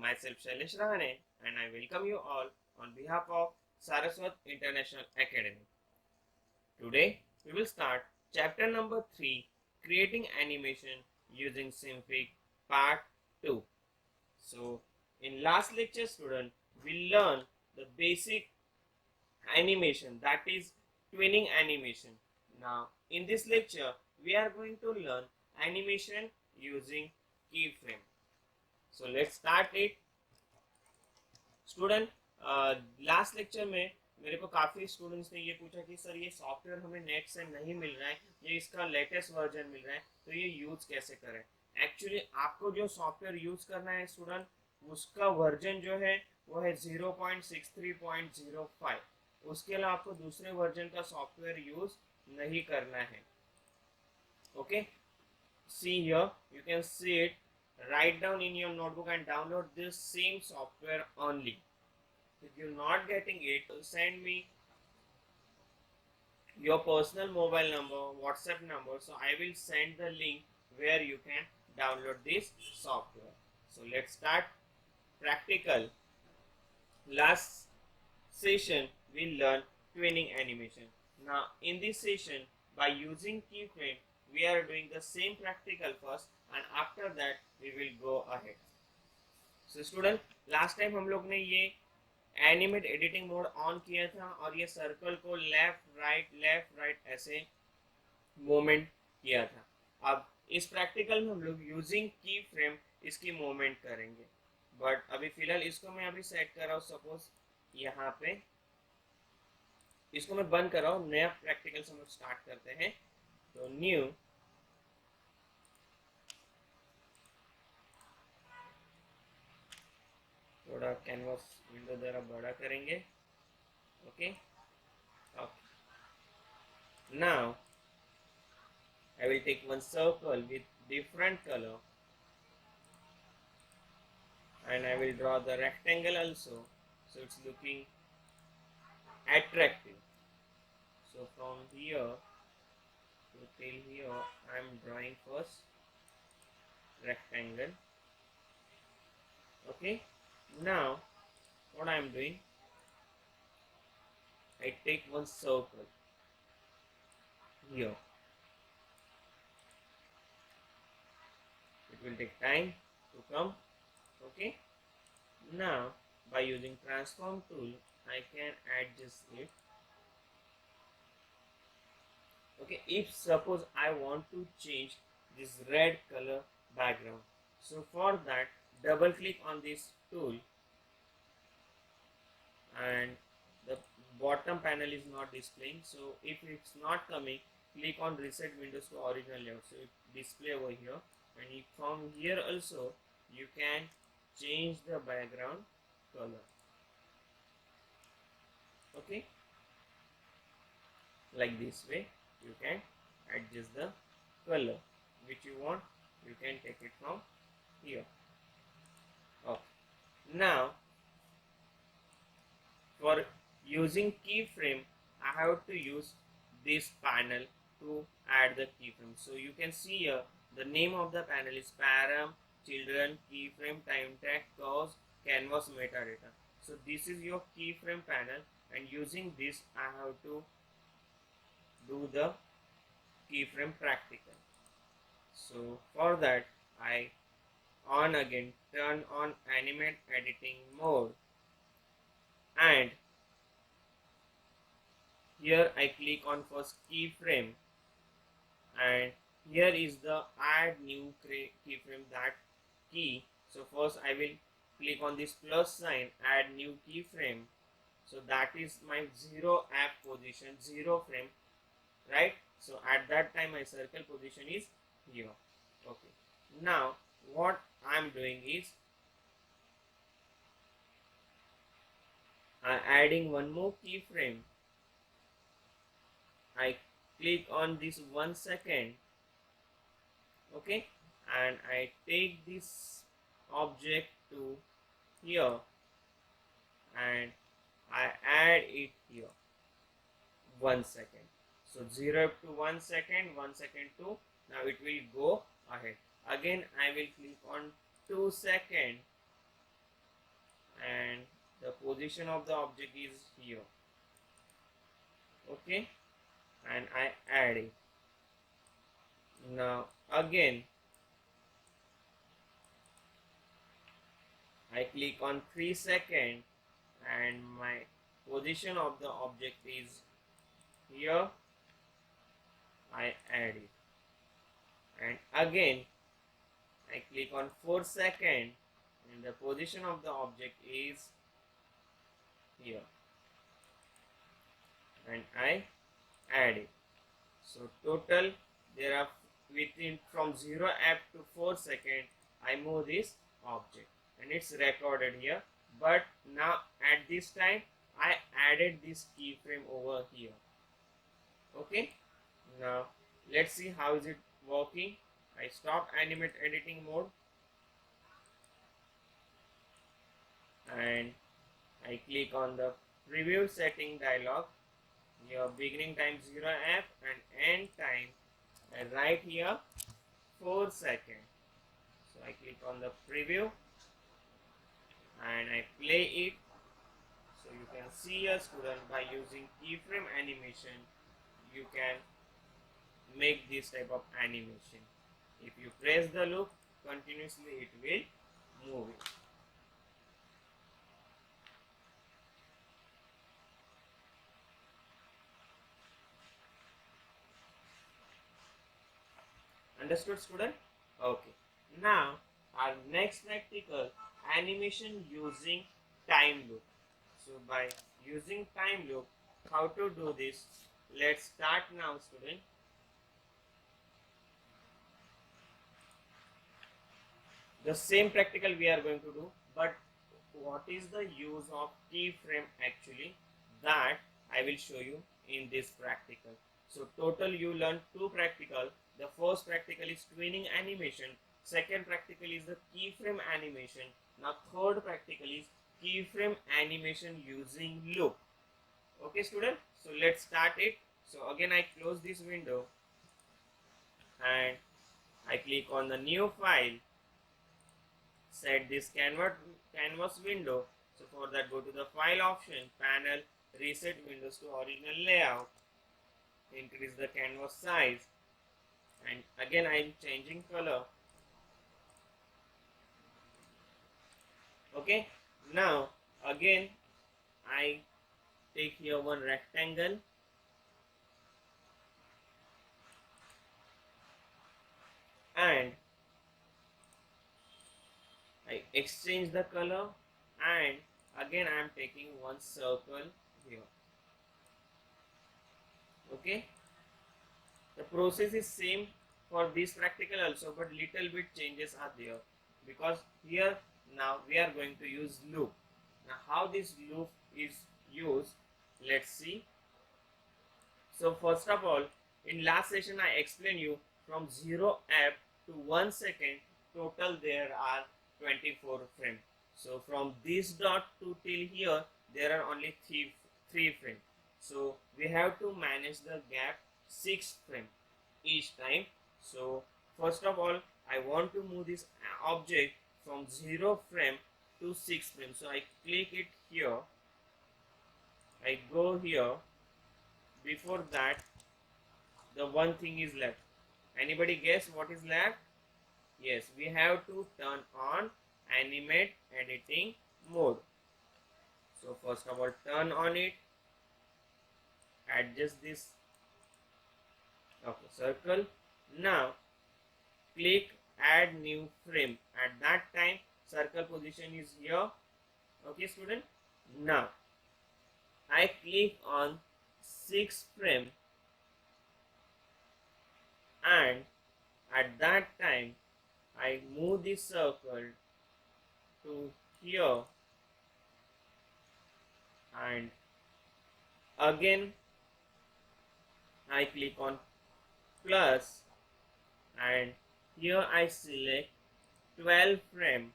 myself Shailesh Rahane and I welcome you all on behalf of Saraswat International Academy. Today we will start chapter number 3, Creating Animation Using Simfig Part 2. So in last lecture student we learned the basic animation, that is twinning animation. Now in this lecture we are going to learn animation using keyframe. So let's start it. Student last lecture में मेरे को काफ़ी students ने ये पूछा कि sir ये software हमें नेट से नहीं मिल रहा है, ये इसका लेटेस्ट वर्जन मिल रहा है, तो ये यूज़ कैसे करें। एक्चुअली आपको जो सॉफ्टवेयर यूज़ करना है स्टूडेंट, उसका वर्जन जो है वो है 0.63.05। उसके अलावा आपको दूसरे वर्जन का सॉफ्टवेयर यूज़ नहीं करना है। Okay, see here, you can see it. Write down in your notebook and download this same software only. If you're not getting it, send me your personal mobile number, WhatsApp number, so I will send the link where you can download this software. So let's start practical. Last session we learned twinning animation. Now in this session, by using keyframe, we are doing the same practical first and after that we will go ahead. So student, last time हम लोग ने ये animate editing mode on किया था और ये circle को left right ऐसे मूवमेंट किया था। अब इस प्रैक्टिकल में हम लोग यूजिंग की फ्रेम इसकी मूवमेंट करेंगे, बट अभी फिलहाल इसको मैं अभी सेट कर रहा हूँ। सपोज यहाँ पे इसको मैं बंद कर रहा हूँ, नया प्रैक्टिकल से हम लोग स्टार्ट करते हैं। तो न्यू, थोड़ा कैनवास विंडो जरा बड़ा करेंगे। Okay, now I will take one circle with different color and I will draw the rectangle also, so it's looking attractive. So from here to till here I am drawing first rectangle. Okay, now what I am doing, I take one circle here. It will take time to come. Okay, now by using transform tool I can adjust it. Okay, if suppose I want to change this red color background, so for that double click on this tool and the bottom panel is not displaying, so if it's not coming, click on reset windows to original layout, so it display over here. And from here also you can change the background color. Okay, like this way you can adjust the color which you want. You can take it from here. Okay, now for using keyframe I have to use this panel to add the keyframe. So you can see here the name of the panel is param, children, keyframe, time tag, curves, canvas, metadata. So this is your keyframe panel, and using this I have to do the keyframe practical. So for that I turn on animate editing mode, and here I click on first keyframe, and here is the add new keyframe, that key. So first I will click on this plus sign, add new keyframe. So that is my 0 app position, 0 frame, right? So at that time my circle position is here. Okay, now what I'm doing is I'm adding one more keyframe. I click on this 1 second. Okay, and I take this object to here and I add it here 1 second. So 0 up to 1 second, 1 second to, now it will go ahead. Again I will click on 2 second and the position of the object is here. Okay, and I add it. Now again I click on 3 seconds and my position of the object is here. I add it, and again I click on 4 seconds and the position of the object is here, and I add it. So total there are within from 0 up to 4 seconds I move this object and it's recorded here. But now at this time I added this keyframe over here. Okay, now let's see how is it working. I stop animate editing mode and I click on the preview setting dialog. Your beginning time 0f and end time I write here 4 seconds. So I click on the preview and I play it. So you can see a student by using keyframe animation you can make this type of animation. If you press the loop continuously it will move it. Understood student? Okay. Now our next practical, animation using time loop. So by using time loop, how to do this? Let's start now student. The same practical we are going to do, but what is the use of keyframe actually, that I will show you in this practical. So total you learn 2 practical. The first practical is twinning animation, second practical is the keyframe animation. Now third practical is keyframe animation using loop. Okay student, so let's start it. So again I close this window and I click on the new file, set this canvas window. So for that go to the file option, panel, reset windows to original layout, increase the canvas size, and again I am changing color. Okay, now again I take here one rectangle and I exchange the color, and again I am taking one circle here. Okay, the process is same for this practical also, but little bit changes are there because here now we are going to use loop. Now how this loop is used, let's see. So first of all, in last session I explained you from 0 app to 1 second total there are 24 frames. So from this dot to till here there are only 3 frames. So we have to manage the gap 6 frames each time. So first of all I want to move this object from 0 frame to 6 frames. So I click it here, I go here. Before that the one thing is left. Anybody guess what is left? Yes, we have to turn on animate editing mode. So first of all turn on it, adjust this circle. Now click add new frame. At that time circle position is here. Okay student, now I click on 6 frame and at that time I move this circle to here and again I click on plus and here I select 12 frame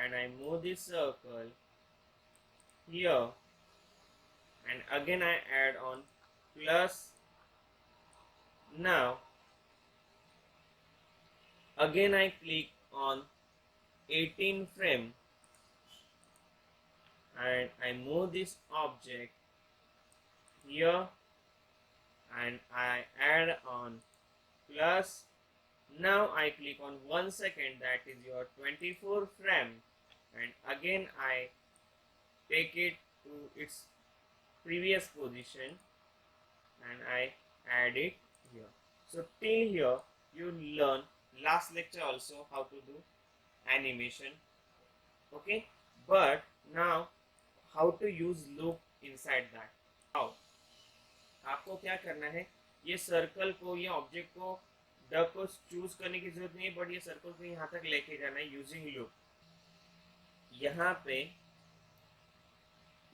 and I move this circle here and again I add on plus. Now again I click on 18 frame and I move this object here and I add on plus. Now I click on 1 second, that is your 24 frame, and again I take it to its previous position and I add it here. So till here you learn last lecture also how to do animation, okay, but now how to use loop inside that. How आपको क्या करना है, ये circle को, ये object को, duck को choose करने की जरूरत नहीं है, बट ये सर्कल को यहाँ तक लेके जाना है यूजिंग लूप। यहाँ पे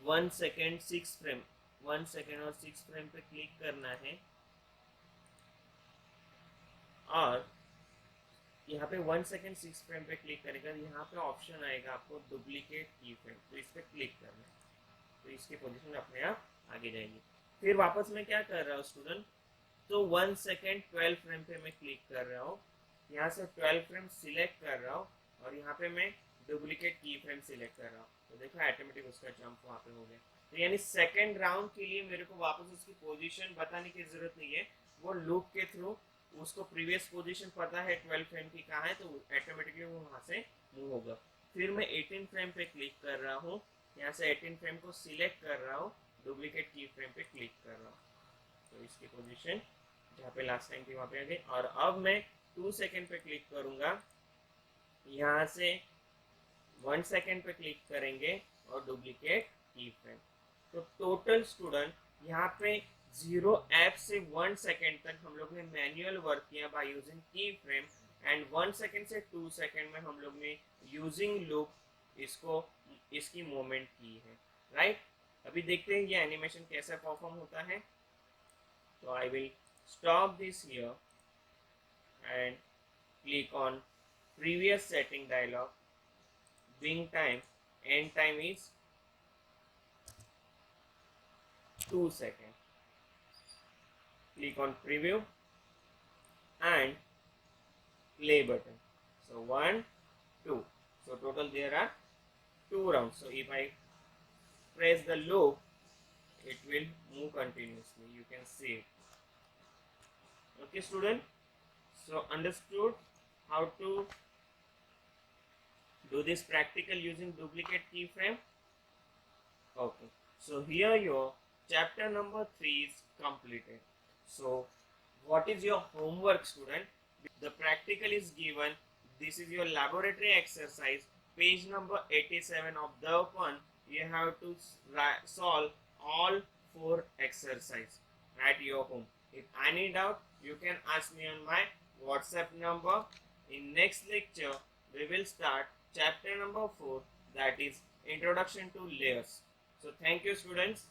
1 सेकेंड 6 फ्रेम, 1 सेकेंड और 6 फ्रेम पे क्लिक करना है और यहाँ पे 1 सेकेंड 6 फ्रेम पे क्लिक करेगा, यहाँ पे ऑप्शन आएगा आपको डुप्लीकेट की फ्रेम, तो इस पे क्लिक करना है, तो इसकी पोजीशन अपने आप आगे जाएगी। फिर वापस मैं क्या कर रहा हूँ स्टूडेंट, तो 1 सेकेंड 12 फ्रेम पे मैं क्लिक कर रहा हूँ, यहाँ से 12 फ्रेम सिलेक्ट कर रहा हूँ और यहाँ पे मैं डुप्लीकेट की फ्रेम सिलेक्ट कर रहा हूँ, तो देखो ऑटोमेटिक उसका जंप वहाँ पे हो गया। तो यानी सेकेंड राउंड के लिए मेरे को वापस उसकी पोजीशन बताने की जरूरत नहीं है, वो लूप के थ्रू उसको प्रीवियस पोजीशन पता है 12 फ्रेम की कहाँ है, तो ऑटोमेटिकली वो वहाँ से मूव होगा। फिर मैं 18 फ्रेम पे क्लिक कर रहा हूँ, यहाँ से 18 फ्रेम को सिलेक्ट कर रहा हूँ, डुप्लीकेट की फ्रेम पे क्लिक कर रहा हूँ, तो इसकी पोजीशन जहाँ पे लास्ट टाइम थी वहाँ पे आ गई। और अब मैं 2 सेकेंड पे क्लिक करूँगा, यहाँ से 1 सेकेंड पे क्लिक करेंगे और डुप्लीकेट की फ्रेम। तो टोटल स्टूडेंट यहाँ पे 0 ऐप से 1 सेकेंड तक हम लोग ने मैनुअल वर्क किया बाय यूजिंग की फ्रेम, एंड 1 सेकेंड से 2 सेकेंड में हम लोग ने यूजिंग लूप इसकी मूवमेंट की है, राइट। अभी देखते हैं ये एनिमेशन कैसे परफॉर्म होता है। तो I will stop this here and click on previous setting dialog, wing time, end time is 2 seconds. Click on preview and play button. So 1, 2. So total there are 2 rounds. So if I press the loop, it will move continuously. You can see it. Okay student, so understood how to do this practical using duplicate keyframe? Okay, so here your chapter number 3 is completed. So what is your homework student? The practical is given, this is your laboratory exercise, page number 87 of the one. You have to solve all 4 exercises at your home. If any doubt, you can ask me on my WhatsApp number. In next lecture, we will start chapter number 4, that is Introduction to Layers. So thank you students.